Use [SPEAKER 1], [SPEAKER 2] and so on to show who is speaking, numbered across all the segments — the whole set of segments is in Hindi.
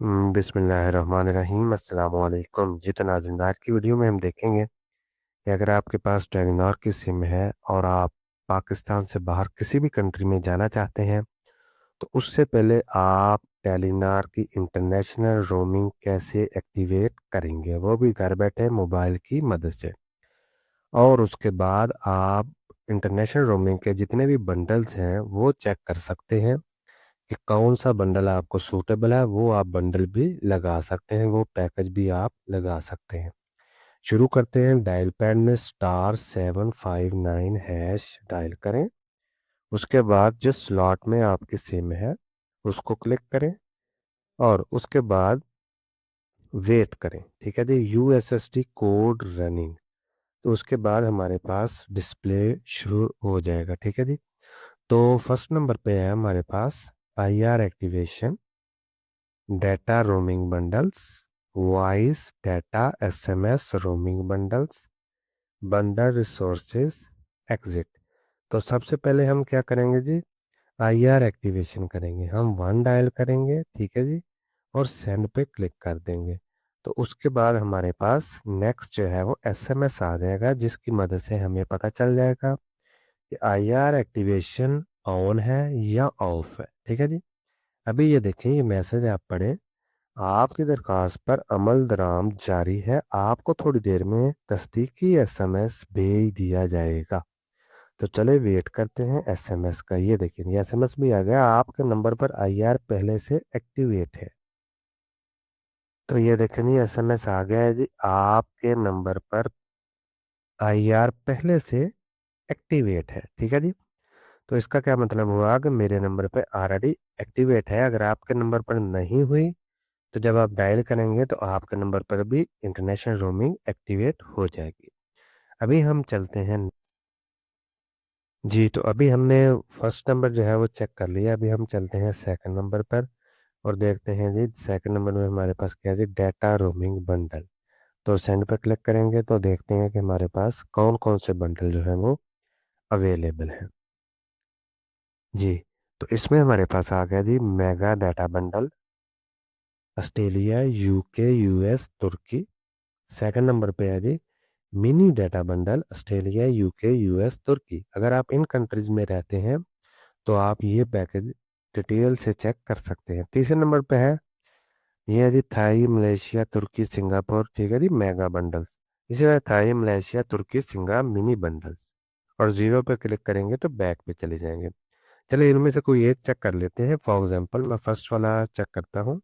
[SPEAKER 1] बिस्मिल्लाहिर्रहमानिर्रहीम अस्सलाम वालेकुम। जी तो नाज़रीन, आज की वीडियो में हम देखेंगे कि अगर आपके पास टेलीनॉर की सिम है और आप पाकिस्तान से बाहर किसी भी कंट्री में जाना चाहते हैं तो उससे पहले आप टेलीनॉर की इंटरनेशनल रोमिंग कैसे एक्टिवेट करेंगे, वो भी घर बैठे मोबाइल की मदद से। और उसके बाद आप इंटरनेशनल रोमिंग के जितने भी बंडल्स हैं वो चेक कर सकते हैं कि कौन सा बंडल आपको सूटेबल है, वो आप बंडल भी लगा सकते हैं, वो पैकेज भी आप लगा सकते हैं। शुरू करते हैं। डायल पैड में *759# डायल करें। उसके बाद जिस स्लॉट में आपकी सिम है उसको क्लिक करें और उसके बाद वेट करें। ठीक है जी, USSD कोड रनिंग। तो उसके बाद हमारे पास डिस्प्ले शुरू हो जाएगा। ठीक है जी। तो फर्स्ट नंबर पे है हमारे पास IR activation, data roaming bundles, voice data SMS roaming bundles, bundle resources, exit. तो सबसे पहले हम क्या करेंगे जी, IR एक्टिवेशन करेंगे। हम 1 डायल करेंगे, ठीक है जी, और सेंड पे क्लिक कर देंगे। तो उसके बाद हमारे पास नेक्स्ट जो है वो SMS आ जाएगा, जिसकी मदद से हमें पता चल जाएगा कि IR एक्टिवेशन ऑन है या ऑफ है। ठीक है जी। अभी ये देखें, ये मैसेज आप पढ़ें। आपकी दरख्वास्त पर अमल दरामद जारी है, आपको थोड़ी देर में तस्दीकी SMS भेज दिया जाएगा। तो चले वेट करते हैं SMS का। ये देखिए, ये SMS भी आ गया, आपके नंबर पर IR पहले से एक्टिवेट है। तो ये देखें जी, SMS आ गया है जी, आपके नंबर पर IR पहले से एक्टिवेट है। ठीक है जी। तो इसका क्या मतलब हुआ कि मेरे नंबर पर ऑलरेडी एक्टिवेट है। अगर आपके नंबर पर नहीं हुई तो जब आप डायल करेंगे तो आपके नंबर पर भी इंटरनेशनल रोमिंग एक्टिवेट हो जाएगी। अभी हम चलते हैं। जी, तो अभी हमने फर्स्ट नंबर जो है वो चेक कर लिया। अभी हम चलते हैं सेकंड नंबर पर और देखते हैं जी सेकंड नंबर में हमारे पास क्या है जी, डेटा रोमिंग बंडल। तो सेंड पर क्लिक करेंगे तो देखते हैं कि हमारे पास कौन कौन से बंडल जो है वो अवेलेबल हैं। जी, तो इसमें हमारे पास आ गया जी mega data bundle, Australia, UK, US, तुर्की। सेकंड नंबर पे है जी mini data bundle, Australia, UK, US, तुर्की। अगर आप इन कंट्रीज में रहते हैं तो आप ये पैकेज डिटेल से चेक कर सकते हैं। तीसरे नंबर पे है, ये है जी थाई, मलेशिया, तुर्की, सिंगापुर। ठीक है जी, मेगा बंडल्स। इसी तरह थाई, मलेशिया, तुर्की, सिंगा मिनी बंडल्स। और जीरो पे क्लिक करेंगे तो बैक पे चले जाएंगे। चलिए इनमें से कोई एक चेक कर लेते हैं। फॉर एग्जांपल मैं फर्स्ट वाला चेक करता हूँ,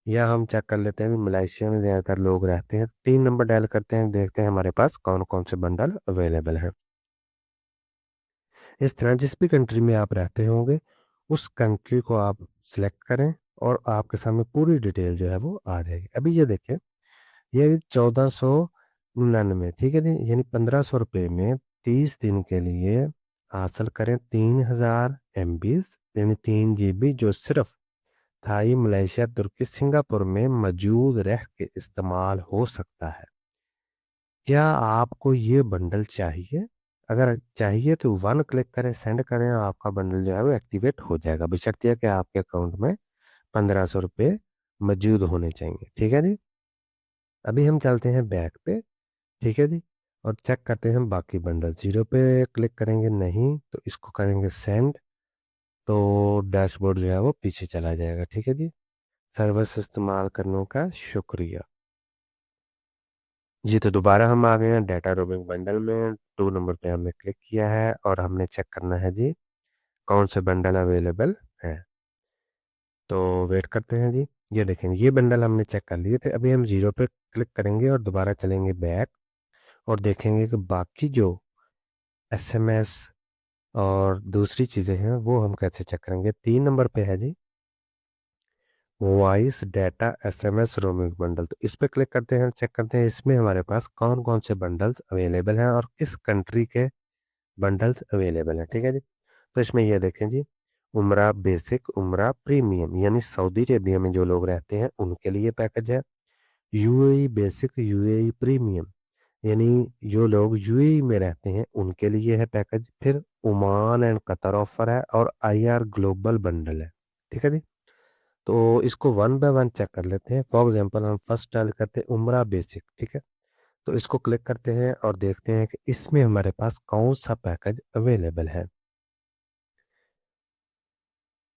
[SPEAKER 1] या हम चेक कर लेते हैं भी मलेशिया में ज़्यादातर लोग रहते हैं। 3 नंबर डायल करते हैं, देखते हैं हमारे पास कौन कौन से बंडल अवेलेबल हैं। इस तरह जिस भी कंट्री में आप रहते होंगे उस कंट्री को आप सिलेक्ट करें और आपके सामने पूरी डिटेल जो है वो आ जाएगी। अभी ये देखें, ये 1499, ठीक है जी, यानी 1500 रुपये में 30 दिन के लिए हासिल करें 3000 MB, यानी 3 GB, जो सिर्फ थाई, मलेशिया, तुर्की, सिंगापुर में मौजूद रह के इस्तेमाल हो सकता है। क्या आपको ये बंडल चाहिए? अगर चाहिए तो 1 क्लिक करें, सेंड करें, आपका बंडल जो है वो एक्टिवेट हो जाएगा, बशर्ते कि आपके अकाउंट में 1500 रुपये मौजूद होने चाहिए। ठीक है जी। अभी हम चलते हैं बैक पे, ठीक है जी, और चेक करते हैं बाकी बंडल। जीरो पे क्लिक करेंगे नहीं, तो इसको करेंगे सेंड, तो डैशबोर्ड जो है वो पीछे चला जाएगा। ठीक है जी। सर्विस इस्तेमाल करने का शुक्रिया। जी, तो दोबारा हम आ गए हैं डाटा रोमिंग बंडल में। 2 नंबर पे हमने क्लिक किया है और हमने चेक करना है जी कौन से बंडल अवेलेबल है। तो वेट करते हैं जी। ये देखें, ये बंडल हमने चेक कर लिए थे। अभी हम जीरो पे क्लिक करेंगे और दोबारा चलेंगे बैक और देखेंगे कि बाकी जो SMS और दूसरी चीज़ें हैं वो हम कैसे चेक करेंगे। 3 नंबर पे है जी voice data SMS roaming bundle. तो इस पे क्लिक करते हैं, चेक करते हैं इसमें हमारे पास कौन कौन से बंडल्स अवेलेबल हैं और किस कंट्री के बंडल्स अवेलेबल हैं। ठीक है जी। तो इसमें ये देखें जी, उमरा बेसिक, उमरा प्रीमियम, यानी सऊदी अरेबिया में जो लोग रहते हैं उनके लिए पैकेज है। UAE बेसिक, UAE प्रीमियम, यानी जो लोग UAE में रहते हैं उनके लिए है पैकेज। फिर ओमान एंड कतर ऑफर है और IR ग्लोबल बंडल है। ठीक है जी। तो इसको वन बाय वन चेक कर लेते हैं। फॉर एग्जांपल हम फर्स्ट डायल करते हैं उमरा बेसिक, ठीक है। तो इसको क्लिक करते हैं और देखते हैं कि इसमें हमारे पास कौन सा पैकेज अवेलेबल है।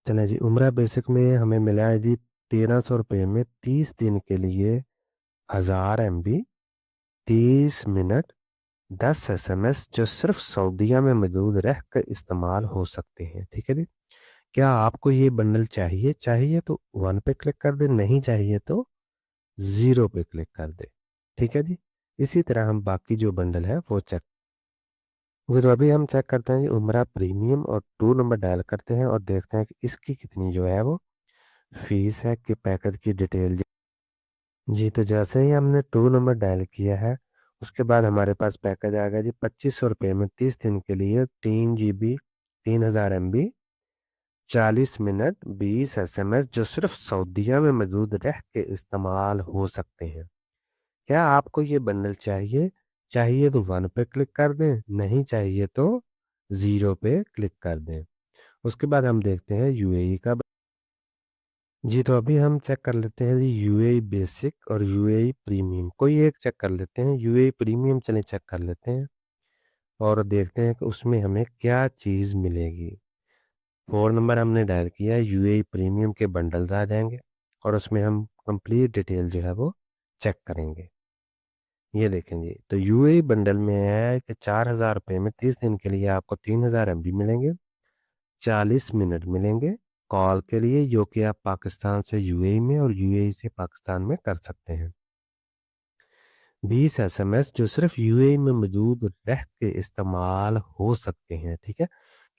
[SPEAKER 1] चले जी, उमरा बेसिक में हमें मिला है जी 1300 रुपये में 30 दिन के लिए 1000 MB, 30 मिनट, 10 SMS जो सिर्फ सऊदीया में मौजूद रह कर इस्तेमाल हो सकते हैं, ठीक है जी। क्या आपको ये बंडल चाहिए? चाहिए तो वन पे क्लिक कर दे, नहीं चाहिए तो जीरो पे क्लिक कर दे, ठीक है जी। इसी तरह हम बाकी जो बंडल है वो चेक, तो अभी हम चेक करते हैं कि उमरा प्रीमियम और 2 नंबर डायल करते हैं और देखते हैं कि इसकी कितनी जो है वो फीस है कि पैकेज की डिटेल। जी, तो जैसे ही हमने 2 नंबर डायल किया है उसके बाद हमारे पास पैकेज आ गया जी 2500 रुपये में 30 दिन के लिए 3 GB, 3000 MB, 40 मिनट, 20 SMS जो सिर्फ सऊदीया में मौजूद रह के इस्तेमाल हो सकते हैं। क्या आपको ये बंडल चाहिए? चाहिए तो वन पे क्लिक कर दें, नहीं चाहिए तो जीरो पे क्लिक कर दें। उसके बाद हम देखते हैं यूएई का। जी, तो अभी हम चेक कर लेते हैं जी यूएई बेसिक और यूएई प्रीमियम, कोई एक चेक कर लेते हैं। यूएई प्रीमियम चले चेक कर लेते हैं और देखते हैं कि उसमें हमें क्या चीज़ मिलेगी। 4 नंबर हमने डायल किया है, यूएई प्रीमियम के बंडल्स आ जाएंगे और उसमें हम कंप्लीट डिटेल जो है वो चेक करेंगे। ये देखें जी, तो यूएई बंडल में है कि 4000 रुपये में 30 दिन के लिए आपको 3000 MB मिलेंगे, 40 मिनट मिलेंगे कॉल के लिए, जो कि आप पाकिस्तान से यूएई में और यूएई से पाकिस्तान में कर सकते हैं। 20 SMS जो सिर्फ यूएई में मौजूद रह के इस्तेमाल हो सकते हैं, ठीक है।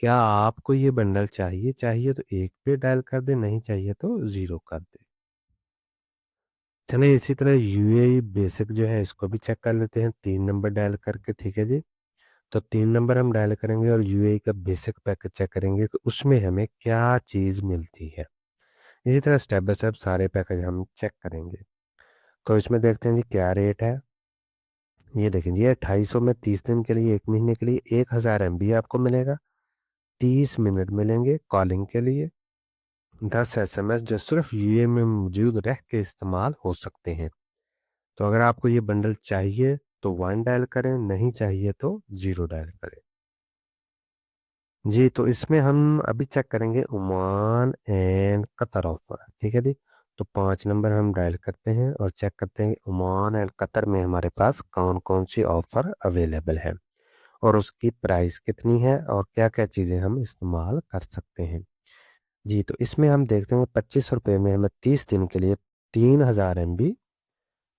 [SPEAKER 1] क्या आपको ये बंडल चाहिए? चाहिए तो एक पे डायल कर दे, नहीं चाहिए तो जीरो कर दे। चलिए, इसी तरह यूएई बेसिक जो है इसको भी चेक कर लेते हैं 3 नंबर डायल करके, ठीक है जी। तो 3 नंबर हम डायल करेंगे और यूएई का बेसिक पैकेज चेक करेंगे कि उसमें हमें क्या चीज़ मिलती है। इसी तरह स्टेप बाय स्टेप सारे पैकेज हम चेक करेंगे। तो इसमें देखते हैं जी क्या रेट है। ये देखें जी, 2800 में 30 दिन के लिए, 1 महीने के लिए 1000 MB आपको मिलेगा, 30 मिनट मिलेंगे कॉलिंग के लिए, 10 SMS जो सिर्फ यूए में मौजूद रह के इस्तेमाल हो सकते हैं। तो अगर आपको ये बंडल चाहिए तो वन डायल करें, नहीं चाहिए तो जीरो डायल करें। जी, तो इसमें हम अभी चेक करेंगे ओमान एंड कतर ऑफर, ठीक है जी। तो 5 नंबर हम डायल करते हैं और चेक करते हैं कि ओमान एंड कतर में हमारे पास कौन कौन सी ऑफर अवेलेबल है और उसकी प्राइस कितनी है और क्या क्या चीज़ें हम इस्तेमाल कर सकते हैं। जी, तो इसमें हम देखते हैं 2500 रुपये में हमें 30 दिन के लिए 3000 MB,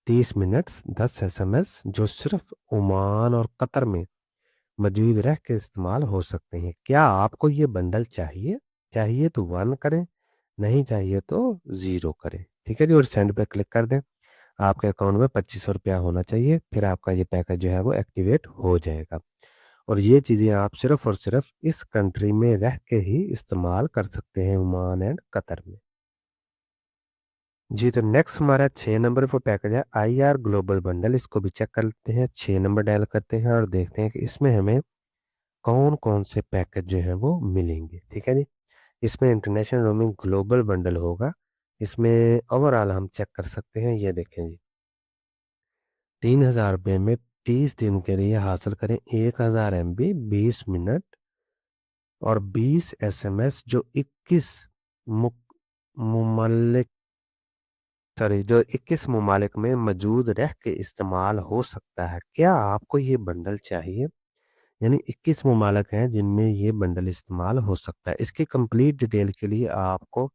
[SPEAKER 1] 30 मिनट्स, 10 SMS जो सिर्फ ओमान और कतर में मौजूद रह के इस्तेमाल हो सकते हैं। क्या आपको ये बंडल चाहिए? चाहिए तो वन करें, नहीं चाहिए तो ज़ीरो करें, ठीक है जी, और सेंड पे क्लिक कर दें। आपके अकाउंट में 2500 रुपया होना चाहिए, फिर आपका ये पैकेज जो है वो एक्टिवेट हो जाएगा। और ये चीज़ें आप सिर्फ और सिर्फ इस कंट्री में रह के ही इस्तेमाल कर सकते हैं, ओमान एंड कतर में। जी, तो नेक्स्ट हमारा 6 नंबर पर पैकेज है IR ग्लोबल बंडल। इसको भी चेक कर लेते हैं। 6 नंबर डायल करते हैं और देखते हैं कि इसमें हमें कौन कौन से पैकेज जो है वो मिलेंगे, ठीक है जी। इसमें इंटरनेशनल रोमिंग ग्लोबल बंडल होगा। इसमें ओवरऑल हम चेक कर सकते हैं। ये देखें जी, 3000 रुपये में 30 दिन के लिए हासिल करें 1000 MB, 20 मिनट और 20 SMS जो 21 मुमल्लिक सॉरी जो 21 मुमालिक में मौजूद रह के इस्तेमाल हो सकता है। क्या आपको ये बंडल चाहिए? यानी 21 ममालिक हैं जिनमें ये बंडल इस्तेमाल हो सकता है। इसकी कंप्लीट डिटेल के लिए आपको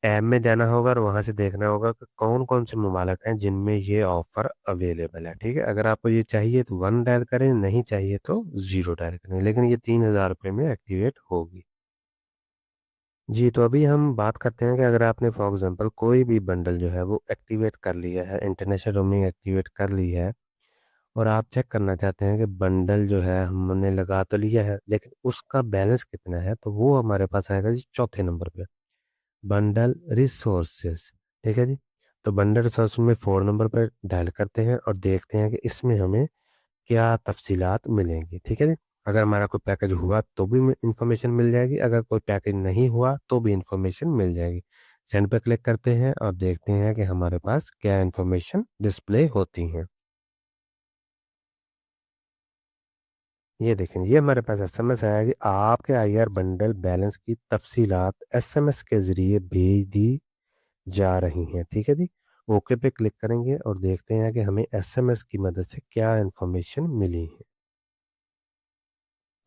[SPEAKER 1] ऐप में जाना होगा और वहाँ से देखना होगा कि कौन कौन से ममालिक हैं जिनमें ये ऑफ़र अवेलेबल है, ठीक है। अगर आपको ये चाहिए तो वन डायल करें, नहीं चाहिए तो ज़ीरो डायल करें, लेकिन ये 3000 रुपये में एक्टिवेट होगी। जी, तो अभी हम बात करते हैं कि अगर आपने फॉर एग्जांपल कोई भी बंडल जो है वो एक्टिवेट कर लिया है, इंटरनेशनल रोमिंग एक्टिवेट कर ली है और आप चेक करना चाहते हैं कि बंडल जो है हमने लगा तो लिया है लेकिन उसका बैलेंस कितना है, तो वो हमारे पास आएगा जी चौथे नंबर पे, बंडल रिसोर्सेज, ठीक है जी। तो बंडल रिसोर्स में 4 नंबर पर डायल करते हैं और देखते हैं कि इसमें हमें क्या तफसीलात मिलेंगी, ठीक है जी। अगर हमारा कोई पैकेज हुआ तो भी इंफॉर्मेशन मिल जाएगी, अगर कोई पैकेज नहीं हुआ तो भी इंफॉर्मेशन मिल जाएगी। सेंड पे क्लिक करते हैं और देखते हैं कि हमारे पास क्या इंफॉर्मेशन डिस्प्ले होती है। ये देखें, ये हमारे पास एसएमएस आया कि आपके आईआर बंडल बैलेंस की तफसीलात एसएमएस के ज़रिए भेज दी जा रही हैं। ठीक है जी, ओके पे क्लिक करेंगे और देखते हैं कि हमें एसएमएस की मदद से क्या इन्फॉर्मेशन मिली है।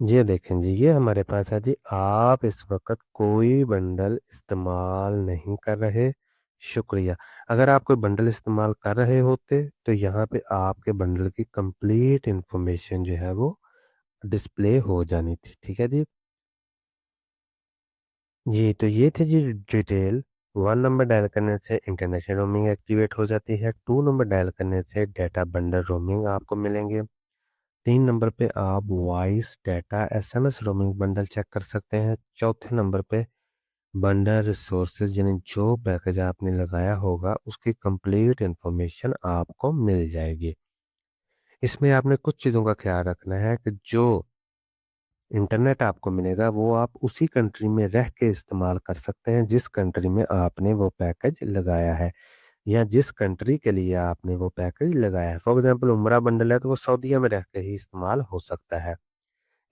[SPEAKER 1] ये देखें जी, ये हमारे पास है जी, आप इस वक्त कोई बंडल इस्तेमाल नहीं कर रहे, शुक्रिया। अगर आप कोई बंडल इस्तेमाल कर रहे होते तो यहाँ पे आपके बंडल की कंप्लीट इन्फॉर्मेशन जो है वो डिस्प्ले हो जानी थी। ठीक है जी। जी, तो ये थी जी डिटेल। 1 नंबर डायल करने से इंटरनेशनल रोमिंग एक्टिवेट हो जाती है। 2 नंबर डायल करने से डाटा बंडल रोमिंग आपको मिलेंगे। 3 नंबर पे आप voice data SMS roaming bundle check कर सकते हैं। चौथे नंबर पे बंडल रिसोर्सेज यानी जो पैकेज आपने लगाया होगा उसकी कंप्लीट इंफॉर्मेशन आपको मिल जाएगी। इसमें आपने कुछ चीज़ों का ख्याल रखना है कि जो इंटरनेट आपको मिलेगा वो आप उसी कंट्री में रह के इस्तेमाल कर सकते हैं जिस कंट्री में आपने वो पैकेज लगाया है, या जिस कंट्री के लिए आपने वो पैकेज लगाया है। फॉर एग्जांपल उम्रा बंडल है तो वो सऊदीया में रह के ही इस्तेमाल हो सकता है।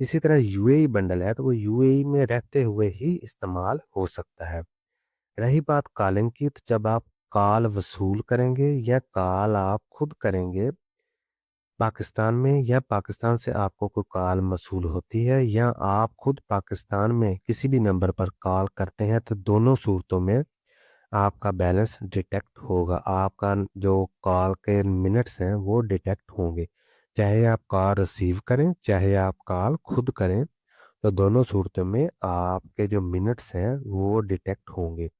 [SPEAKER 1] इसी तरह यूएई बंडल है तो वो यूएई में रहते हुए ही इस्तेमाल हो सकता है। रही बात कॉलिंग की, तो जब आप कॉल वसूल करेंगे या कॉल आप खुद करेंगे पाकिस्तान में, या पाकिस्तान से आपको कोई कॉल मसूल होती है, या आप खुद पाकिस्तान में किसी भी नंबर पर कॉल करते हैं, तो दोनों सूरतों में आपका बैलेंस डिटेक्ट होगा। आपका जो कॉल के मिनट्स हैं वो डिटेक्ट होंगे। चाहे आप कॉल रिसीव करें चाहे आप कॉल खुद करें, तो दोनों सूरतों में आपके जो मिनट्स हैं वो डिटेक्ट होंगे।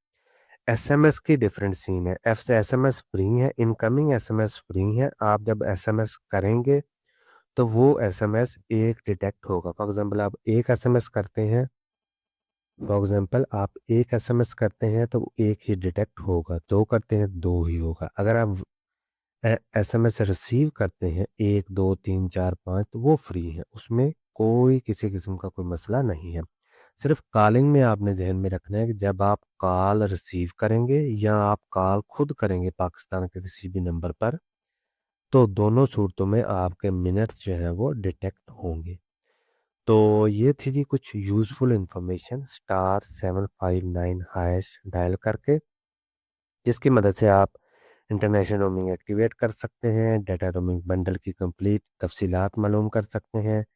[SPEAKER 1] एसएमएस की डिफरेंट सीन है। एफ से एसएमएस फ्री है, इनकमिंग एसएमएस फ्री है। आप जब एसएमएस करेंगे तो वो एसएमएस एक डिटेक्ट होगा। फॉर एग्जांपल आप एक एसएमएस करते हैं, फॉर एग्जांपल आप एक एसएमएस करते हैं तो एक ही डिटेक्ट होगा, दो करते हैं दो ही होगा। अगर आप एसएमएस रिसीव करते हैं एक दो तीन चार पाँच तो वो फ्री है, उसमें कोई किसी किस्म का कोई मसला नहीं है। सिर्फ कॉलिंग में आपने ध्यान में रखना है कि जब आप कॉल रिसीव करेंगे या आप कॉल खुद करेंगे पाकिस्तान के किसी भी नंबर पर, तो दोनों सूरतों में आपके मिनट्स जो हैं वो डिटेक्ट होंगे। तो ये थी जी कुछ यूज़फुल इंफॉर्मेशन *759# डायल करके, जिसकी मदद से आप इंटरनेशनल रोमिंग एक्टिवेट कर सकते हैं, डाटा रोमिंग बंडल की कंप्लीट तफसीलात मालूम कर सकते हैं,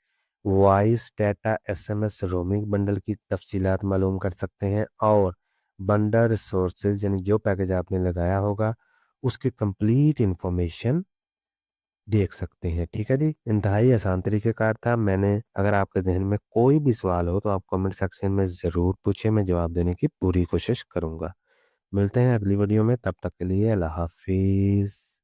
[SPEAKER 1] voice data SMS roaming bundle की तफसीलात मालूम कर सकते हैं, और बंडल रिसोर्सेज यानी जो पैकेज आपने लगाया होगा उसकी कंप्लीट इंफॉर्मेशन देख सकते हैं। ठीक है जी, इंतहाई आसान तरीक़ेकार था। मैंने अगर आपके ज़हन में कोई भी सवाल हो तो आप कमेंट सेक्शन में ज़रूर पूछें, मैं जवाब देने की पूरी कोशिश करूँगा। मिलते हैं अगली वीडियो में, तब तक के लिए अल्लाह हाफ़िज़।